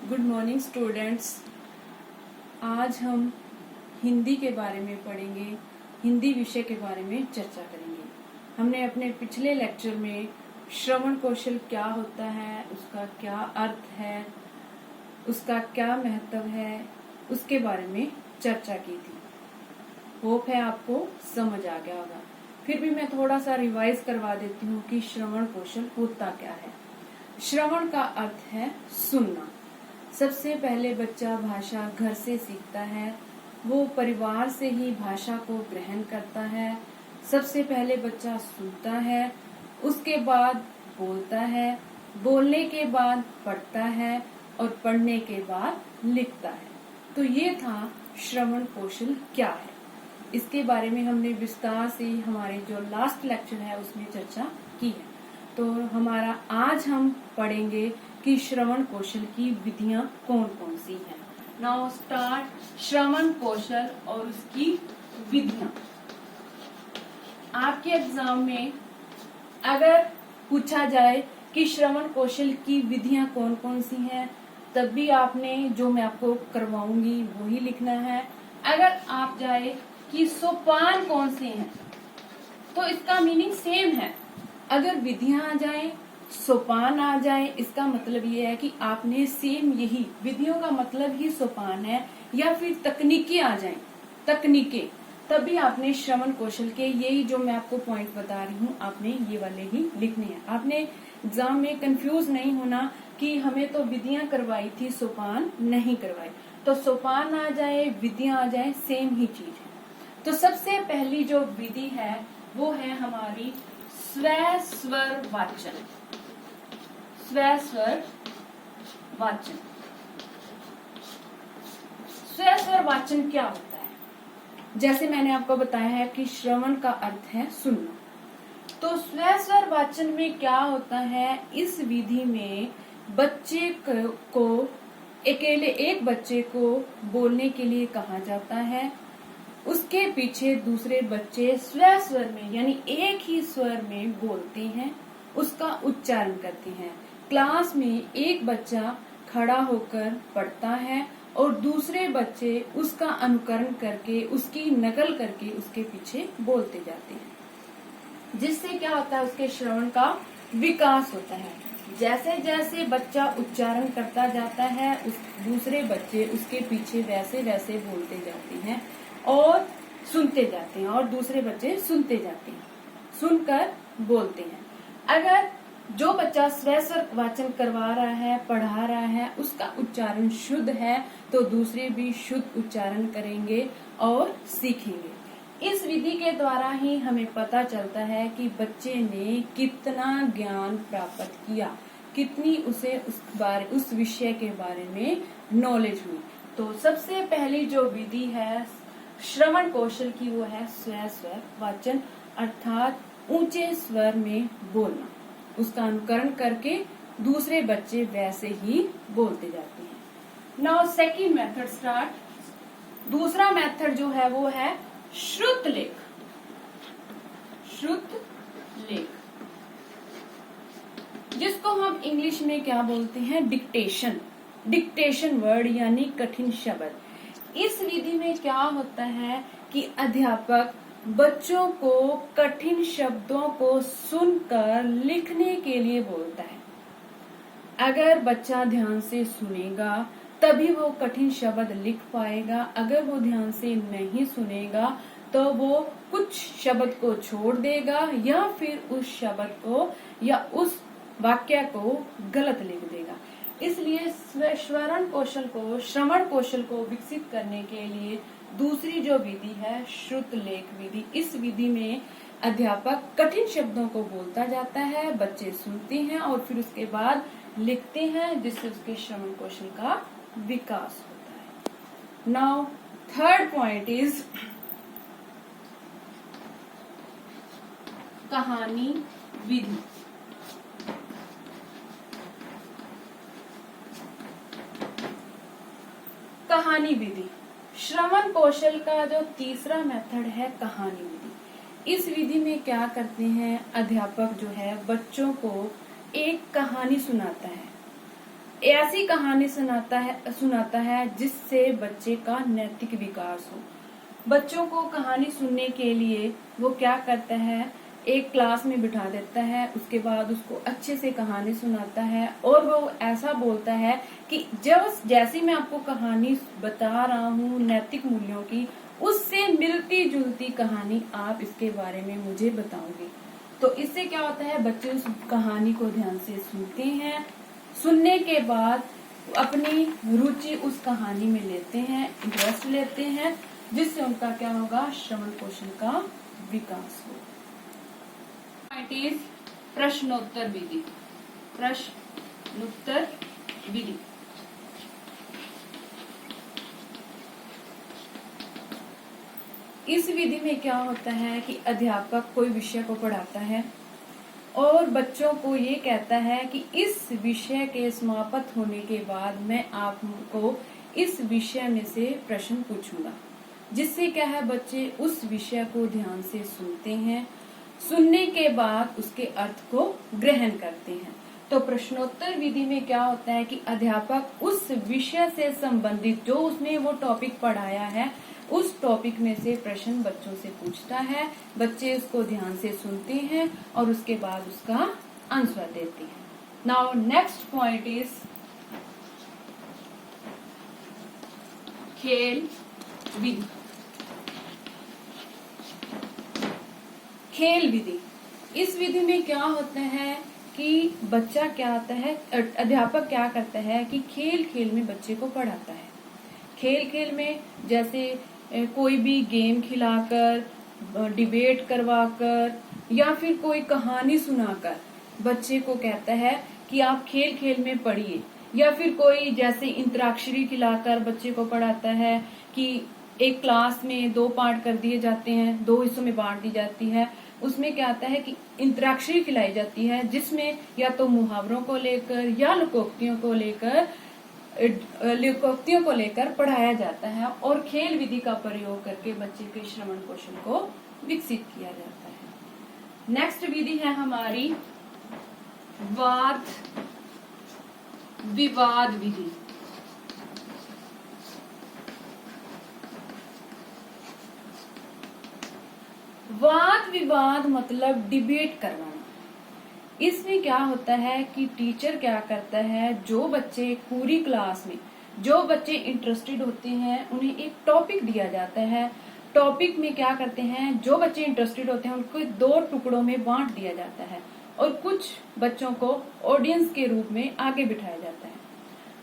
Good morning students. आज हम हिंदी के बारे में पढ़ेंगे, हिंदी विषय के बारे में चर्चा करेंगे। हमने अपने पिछले लेक्चर में श्रवण कौशल क्या होता है, उसका क्या अर्थ है, उसका क्या महत्व है, उसके बारे में चर्चा की थी। होप है आपको समझ आ गया होगा। फिर भी मैं थोड़ा सा रिवाइज करवा देती हूँ कि श्रवण कौशल होता क्या है। श्रवण का अर्थ है सुनना। सबसे पहले बच्चा भाषा घर से सीखता है, वो परिवार से ही भाषा को ग्रहण करता है। सबसे पहले बच्चा सुनता है, उसके बाद बोलता है, बोलने के बाद पढ़ता है और पढ़ने के बाद लिखता है। तो ये था श्रवण कौशल क्या है। इसके बारे में हमने विस्तार से हमारे जो लास्ट लेक्चर है उसमें चर्चा की है। तो हमारा आज हम पढ़ेंगे कि श्रवण कौशल की विधियां कौन कौन सी हैं। नाउ स्टार्ट श्रवण कौशल और उसकी विधियां। आपके एग्जाम में अगर पूछा जाए कि श्रवण कौशल की विधियां कौन कौन सी हैं, तब भी आपने जो मैं आपको करवाऊंगी वही लिखना है। अगर आप जाए कि सोपान कौन से हैं, तो इसका मीनिंग सेम है। अगर विधियां आ जाए, सोपान आ जाए, इसका मतलब ये है कि आपने सेम यही विधियों का मतलब ही सोपान है। या फिर तकनीकें आ जाएं, तकनीकें, तभी आपने श्रवण कौशल के यही जो मैं आपको पॉइंट बता रही हूँ, आपने ये वाले ही लिखने हैं। आपने एग्जाम में कंफ्यूज नहीं होना कि हमें तो विधियां करवाई थी, सोपान नहीं करवाई। तो सोपान आ जाए, विधियां आ जाए, सेम ही चीज है। तो सबसे पहली जो विधि है वो है हमारी स्व स्वर वाचन। स्व स्वर वाचन। स्व स्वर वाचन क्या होता है? जैसे मैंने आपको बताया है कि श्रवण का अर्थ है सुनना। तो स्व स्वर वाचन में क्या होता है, इस विधि में बच्चे को अकेले एक बच्चे को बोलने के लिए कहा जाता है। उसके पीछे दूसरे बच्चे स्व स्वर में यानी एक ही स्वर में बोलते हैं, उसका उच्चारण करते हैं। क्लास में एक बच्चा खड़ा होकर पढ़ता है और दूसरे बच्चे उसका अनुकरण करके, उसकी नकल करके उसके पीछे बोलते जाते हैं। जिससे क्या होता है, उसके श्रवण का विकास होता है। जैसे जैसे बच्चा उच्चारण करता जाता है, उस दूसरे बच्चे उसके पीछे वैसे वैसे बोलते जाते हैं और सुनते जाते हैं, और दूसरे बच्चे सुनते जाते हैं, सुनकर बोलते हैं। अगर जो बच्चा स्व स्वर वाचन करवा रहा है, पढ़ा रहा है, उसका उच्चारण शुद्ध है, तो दूसरे भी शुद्ध उच्चारण करेंगे और सीखेंगे। इस विधि के द्वारा ही हमें पता चलता है कि बच्चे ने कितना ज्ञान प्राप्त किया, कितनी उसे उस विषय के बारे में नॉलेज हुई। तो सबसे पहली जो विधि है श्रवण कौशल की वो है स्व स्वर वाचन, अर्थात ऊंचे स्वर में बोलना, उसका अनुकरण करके दूसरे बच्चे वैसे ही बोलते जाते हैं। Now second method start. दूसरा मेथड जो है वो है श्रुत लेख। श्रुत लेख, जिसको हम इंग्लिश में क्या बोलते हैं, डिक्टेशन। डिक्टेशन वर्ड यानी कठिन शब्द। इस विधि में क्या होता है कि अध्यापक बच्चों को कठिन शब्दों को सुनकर लिखने के लिए बोलता है। अगर बच्चा ध्यान से सुनेगा तभी वो कठिन शब्द लिख पाएगा। अगर वो ध्यान से नहीं सुनेगा तो वो कुछ शब्द को छोड़ देगा या फिर उस शब्द को या उस वाक्य को गलत लिख देगा। इसलिए श्रवण कौशल को विकसित करने के लिए दूसरी जो विधि है श्रुत लेख विधि। इस विधि में अध्यापक कठिन शब्दों को बोलता जाता है, बच्चे सुनते हैं और फिर उसके बाद लिखते हैं, जिससे उसके श्रवण कौशल का विकास होता है। नाउ थर्ड पॉइंट इज कहानी विधि। कहानी विधि श्रवण कौशल का जो तीसरा मेथड है कहानी विधि। इस विधि में क्या करते हैं, अध्यापक जो है बच्चों को एक कहानी सुनाता है। ऐसी कहानी सुनाता है जिससे बच्चे का नैतिक विकास हो। बच्चों को कहानी सुनने के लिए वो क्या करता है, एक क्लास में बिठा देता है, उसके बाद उसको अच्छे से कहानी सुनाता है और वो ऐसा बोलता है कि जैसी मैं आपको कहानी बता रहा हूँ नैतिक मूल्यों की, उससे मिलती जुलती कहानी आप इसके बारे में मुझे बताओगे। तो इससे क्या होता है, बच्चे उस कहानी को ध्यान से सुनते हैं, सुनने के बाद अपनी रुचि उस कहानी में लेते हैं, इंटरेस्ट लेते हैं, जिससे उनका क्या होगा, श्रवण कौशल का विकास होगा। पॉइंट इज प्रश्नोत्तर विधि। प्रश्नोत्तर विधि इस विधि में क्या होता है कि अध्यापक कोई विषय को पढ़ाता है और बच्चों को ये कहता है कि इस विषय के समाप्त होने के बाद मैं आपको इस विषय में से प्रश्न पूछूंगा, जिससे क्या है, बच्चे उस विषय को ध्यान से सुनते हैं, सुनने के बाद उसके अर्थ को ग्रहण करते हैं। तो प्रश्नोत्तर विधि में क्या होता है कि अध्यापक उस विषय से संबंधित जो उसने वो टॉपिक पढ़ाया है, उस टॉपिक में से प्रश्न बच्चों से पूछता है, बच्चे उसको ध्यान से सुनते हैं और उसके बाद उसका आंसर देते हैं। नाउ नेक्स्ट पॉइंट इज खेल विधि। खेल विधि, इस विधि में क्या होता है कि बच्चा क्या आता है, अध्यापक क्या करता है कि खेल खेल में बच्चे को पढ़ाता है। खेल खेल में जैसे कोई भी गेम खिलाकर, डिबेट करवाकर या फिर कोई कहानी सुनाकर बच्चे को कहता है कि आप खेल खेल में पढ़िए, या फिर कोई जैसे इंतराक्षरी खिलाकर बच्चे को पढ़ाता है कि एक क्लास में 2 पार्ट कर दिए जाते हैं, 2 हिस्सों में बांट दी जाती है। उसमें क्या आता है कि इंतराक्षरी खिलाई जाती है, जिसमें या तो मुहावरों को लेकर या लोकोक्तियों को लेकर पढ़ाया जाता है और खेल विधि का प्रयोग करके बच्चे के श्रवण कौशल को विकसित किया जाता है। नेक्स्ट विधि है हमारी वाद विवाद विधि। वाद विवाद मतलब डिबेट करवाना। इसमें क्या होता है कि टीचर क्या करता है, जो बच्चे पूरी क्लास में जो बच्चे इंटरेस्टेड होते हैं उन्हें एक टॉपिक दिया जाता है। टॉपिक में क्या करते हैं, जो बच्चे इंटरेस्टेड होते हैं उनको 2 टुकड़ों में बांट दिया जाता है और कुछ बच्चों को ऑडियंस के रूप में आगे बिठाया जाता है।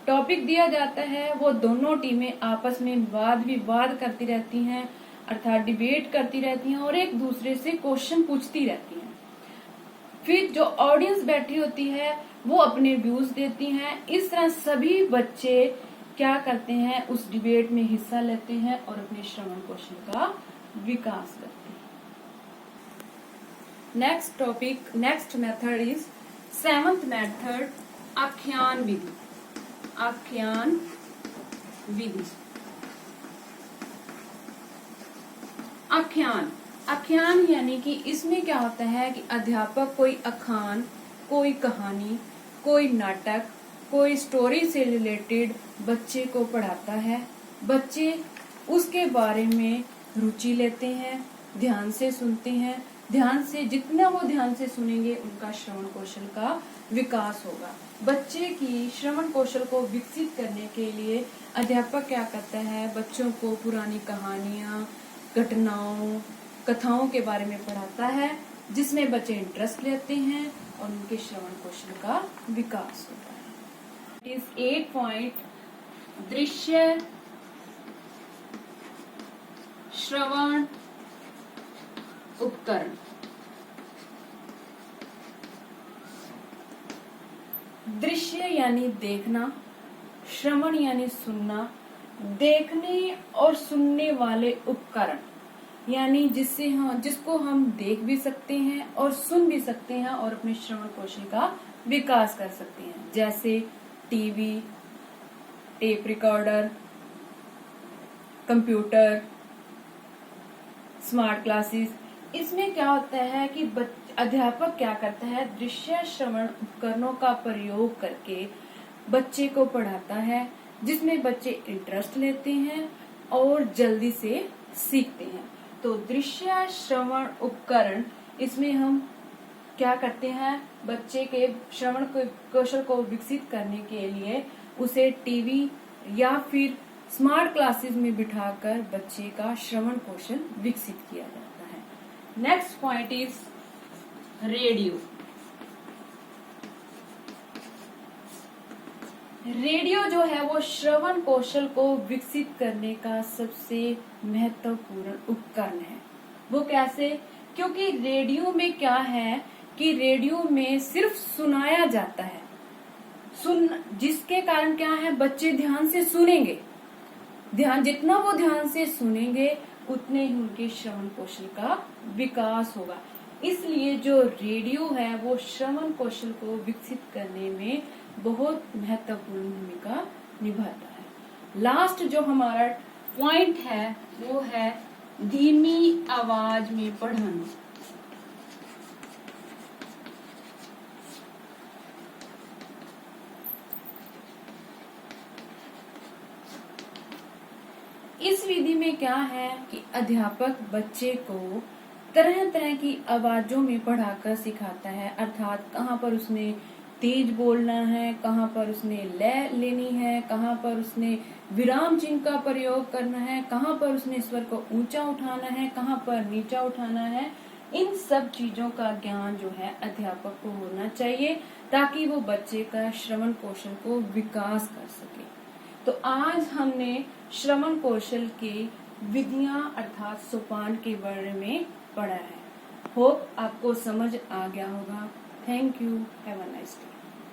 टॉपिक दिया जाता है, वो दोनों टीमें आपस में वाद विवाद करती रहती हैं, अर्थात डिबेट करती रहती हैं और एक दूसरे से क्वेश्चन पूछती रहती हैं। फिर जो ऑडियंस बैठी होती है वो अपने व्यूज देती हैं। इस तरह सभी बच्चे क्या करते हैं, उस डिबेट में हिस्सा लेते हैं और अपने श्रवण कौशल का विकास करते हैं। Next method is 7th method, आख्यान विधि। आख्यान विधि। आख्यान यानी कि इसमें क्या होता है कि अध्यापक कोई अखान, कोई कहानी, कोई नाटक, कोई स्टोरी से रिलेटेड बच्चे को पढ़ाता है। बच्चे उसके बारे में रुचि लेते हैं, ध्यान से सुनते हैं। जितना वो ध्यान से सुनेंगे उनका श्रवण कौशल का विकास होगा। बच्चे की श्रवण कौशल को विकसित करने के लिए अध्यापक क्या करता है, बच्चों को पुरानी कहानियां, घटनाओं, कथाओं के बारे में पढ़ाता है, जिसमें बच्चे इंटरेस्ट लेते हैं और उनके श्रवण कौशल का विकास होता है। इस 8 पॉइंट, दृश्य श्रवण उपकरण। दृश्य यानी देखना, श्रवण यानी सुनना, देखने और सुनने वाले उपकरण यानी जिसको हम देख भी सकते हैं और सुन भी सकते हैं और अपने श्रवण कौशल का विकास कर सकते हैं, जैसे TV, tape recorder, computer, smart classes. इसमें क्या होता है कि अध्यापक क्या करता है, दृश्य श्रवण उपकरणों का प्रयोग करके बच्चे को पढ़ाता है, जिसमें बच्चे इंटरेस्ट लेते हैं और जल्दी से सीखते हैं। तो दृश्य श्रवण उपकरण, इसमें हम क्या करते हैं, बच्चे के श्रवण कौशल को विकसित करने के लिए उसे टीवी या फिर स्मार्ट क्लासेस में बिठाकर बच्चे का श्रवण कौशल विकसित किया जाता है। Next point is radio. Radio जो है वो श्रवण कौशल को विकसित करने का सबसे महत्वपूर्ण उपकरण है। वो कैसे? क्योंकि रेडियो में क्या है कि रेडियो में सिर्फ सुनाया जाता है, जिसके कारण क्या है, बच्चे ध्यान से सुनेंगे। जितना वो ध्यान से सुनेंगे उतने ही उनके श्रवण कौशल का विकास होगा। इसलिए जो रेडियो है वो श्रवण कौशल को विकसित करने में बहुत महत्वपूर्ण भूमिका निभाता है। लास्ट जो हमारा पॉइंट है वो है धीमी आवाज में पढ़ना। इस विधि में क्या है कि अध्यापक बच्चे को तरह तरह की आवाजों में पढ़ाकर सिखाता है, अर्थात कहाँ पर उसने तेज बोलना है, कहाँ पर उसने लय लेनी है, कहाँ पर उसने विराम चिन्ह का प्रयोग करना है, कहाँ पर उसने स्वर को ऊंचा उठाना है, कहाँ पर नीचा उठाना है। इन सब चीजों का ज्ञान जो है अध्यापक को होना चाहिए, ताकि वो बच्चे का श्रवण कौशल को विकास कर सके। तो आज हमने श्रवण कौशल की विधियां अर्थात सोपान के बारे में पढ़ा है। होप आपको समझ आ गया होगा। Thank you. Have a nice day.